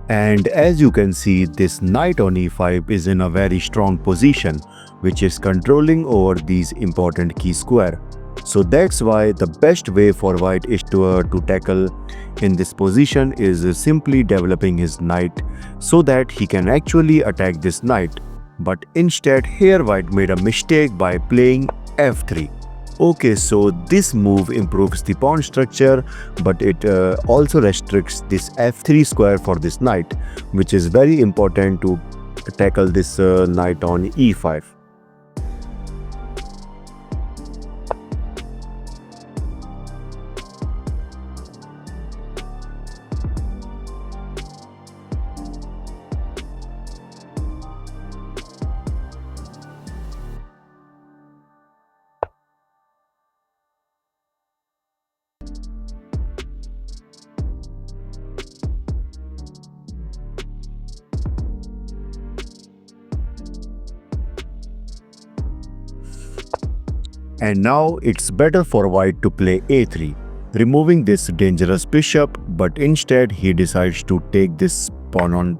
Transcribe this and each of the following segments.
And as you can see, this knight on e5 is in a very strong position, which is controlling over these important key square. So that's why the best way for white is to tackle in this position is simply developing his knight so that he can actually attack this knight. But instead here white made a mistake by playing f3. Okay, so this move improves the pawn structure, but it also restricts this f3 square for this knight, which is very important to tackle this knight on e5. And now it's better for white to play a3, removing this dangerous bishop, but instead he decides to take this pawn on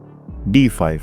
d5.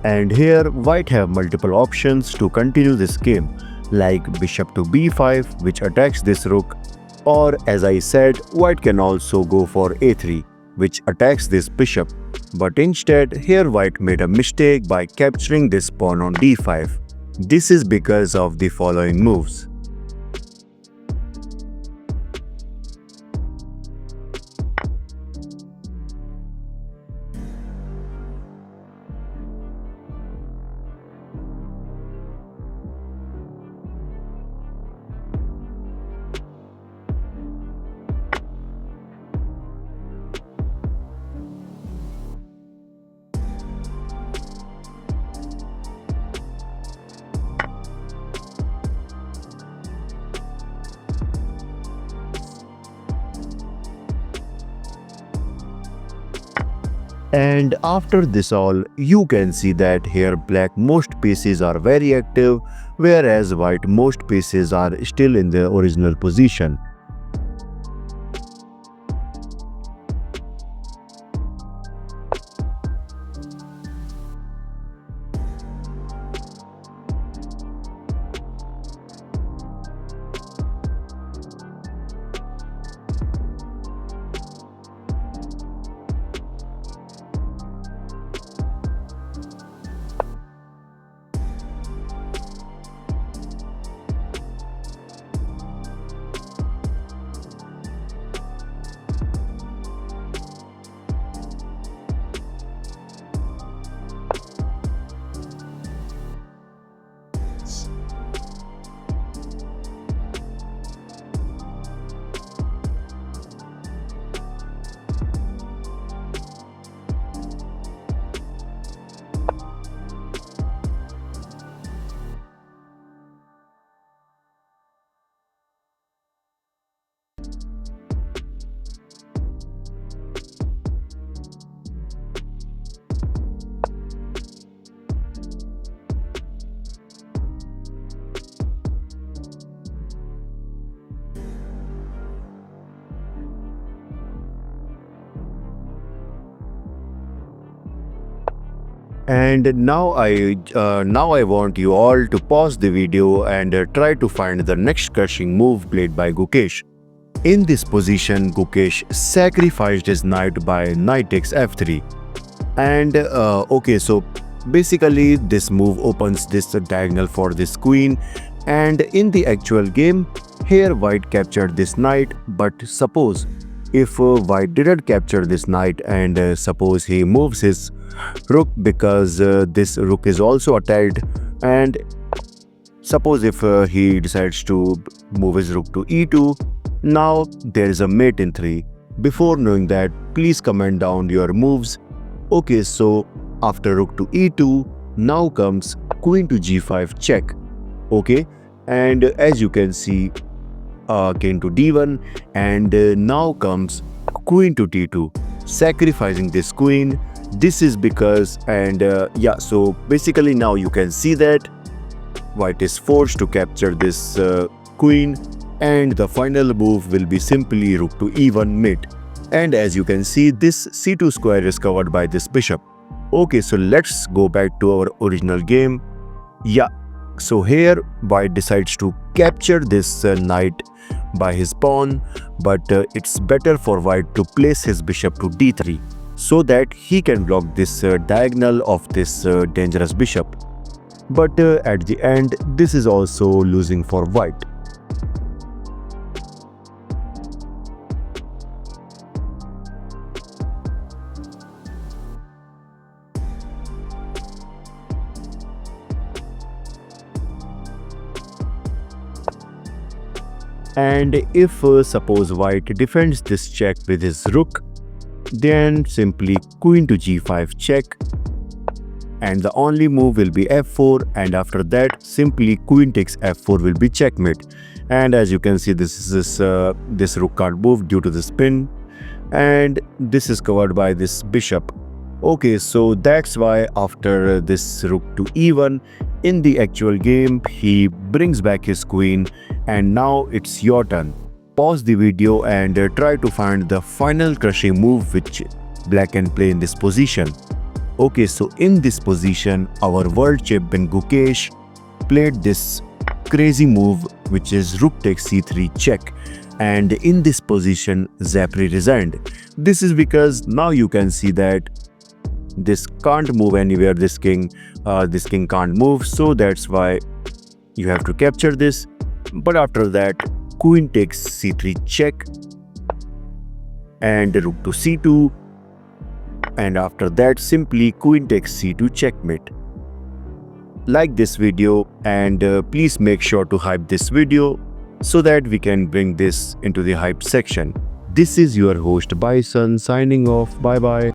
And here white have multiple options to continue this game, like bishop to b5, which attacks this rook, or as I said, white can also go for a3, which attacks this bishop. But instead, here white made a mistake by capturing this pawn on d5. This is because of the following moves. And after this all, you can see that here black most pieces are very active, whereas white most pieces are still in their original position. And now I want you all to pause the video and try to find the next crushing move played by Gukesh. In this position, Gukesh sacrificed his knight by knight takes f3. And okay, so basically this move opens this diagonal for this queen, and in the actual game, here white captured this knight. But suppose if white didn't capture this knight and suppose he moves his rook, because this rook is also attacked, and suppose if he decides to move his rook to e2, now there is a mate in 3. Before knowing that, please comment down your moves. Okay, so after rook to e2, now comes queen to g5 check. Okay, and as you can see, king to d1, and now comes queen to t2, sacrificing this queen. This is because, and yeah, so basically now you can see that white is forced to capture this queen, and the final move will be simply rook to e1 mate. And as you can see, this c2 square is covered by this bishop. Okay, so let's go back to our original game. Yeah, so here white decides to capture this knight by his pawn, but it's better for white to place his bishop to d3 so that he can block this diagonal of this dangerous bishop. But at the end, this is also losing for white. And if suppose white defends this check with his rook, then simply queen to g5 check, and the only move will be f4, and after that simply queen takes f4 will be checkmate. And as you can see, this is this rook can't move due to the spin, and this is covered by this bishop. Okay, so that's why after this rook to e1 in the actual game, he brings back his queen, and now it's your turn. Pause the video and try to find the final crushing move which black can play in this position. Okay, so in this position, our world champion Gukesh played this crazy move which is rook takes c3 check, and in this position Jeffery resigned. This is because now you can see that this can't move anywhere, this king can't move, so that's why you have to capture this. But after that, queen takes c3 check and rook to c2, and after that simply queen takes c2 checkmate. Like this video, and please make sure to hype this video so that we can bring this into the hype section. This is your host Bison signing off. Bye bye.